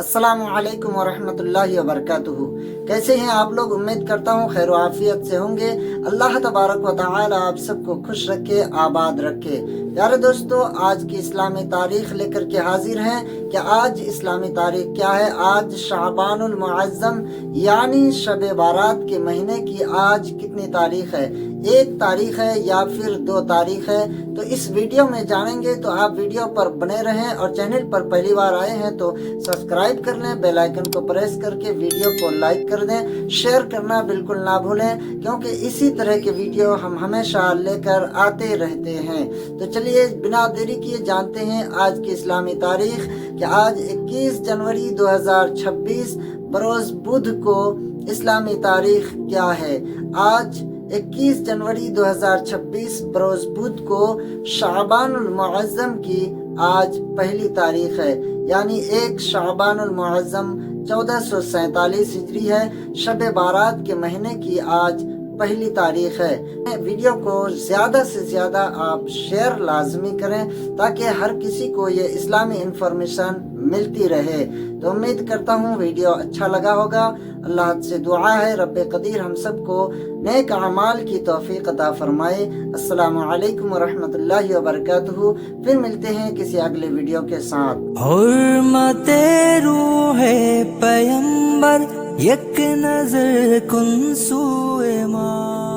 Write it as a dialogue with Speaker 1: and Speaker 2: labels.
Speaker 1: अस्सलामु अलैकुम वरहमतुल्लाहि वबरकातुहू। कैसे हैं आप लोग? उम्मीद करता हूँ खैर आफियत से होंगे। अल्लाह तबारक व तआला आप सबको खुश रखे, आबाद रखे। प्यारे दोस्तों, आज की इस्लामी तारीख लेकर के हाजिर हैं कि आज इस्लामी तारीख क्या है। आज शाबानुल मुअज्जम यानी शब बारात के महीने की आज कितनी तारीख है? 1 तारीख है या फिर 2 तारीख है? तो इस वीडियो में जानेंगे। तो आप वीडियो पर बने रहें और चैनल पर पहली बार आए हैं तो सब्सक्राइब कर लें, बेल आइकन को प्रेस करके वीडियो को लाइक कर दें, शेयर करना बिल्कुल ना भूलें, क्योंकि इसी तरह के वीडियो हम हमेशा लेकर आते रहते हैं। तो चलिए बिना देरी किए जानते हैं आज की इस्लामी तारीख कि आज 21 जनवरी 2026 बरोज बुध को इस्लामी तारीख क्या है। आज 21 जनवरी 2026 बरोज बुध को शाबानुल मुअज्जम की आज पहली तारीख है, यानी 1 शाबानुल मुअज्जम 1447 हिजरी है। शब बारात के महीने की आज पहली तारीख है। वीडियो को ज़्यादा से ज़्यादा आप शेयर लाजमी करें ताकि हर किसी को ये इस्लामी इंफॉर्मेशन मिलती रहे। तो उम्मीद करता हूँ वीडियो अच्छा लगा होगा। अल्लाह से दुआ है रब्बे कदीर हम सबको नेक अमाल की तौफीक अता फरमाए। अस्सलामु अलैकुम वरहमतुल्लाहि वबरकातुहू। फिर मिलते हैं किसी अगले वीडियो के साथ।
Speaker 2: हुर्मते रूहे पैगंबर एक नजर कुन सूए माँ।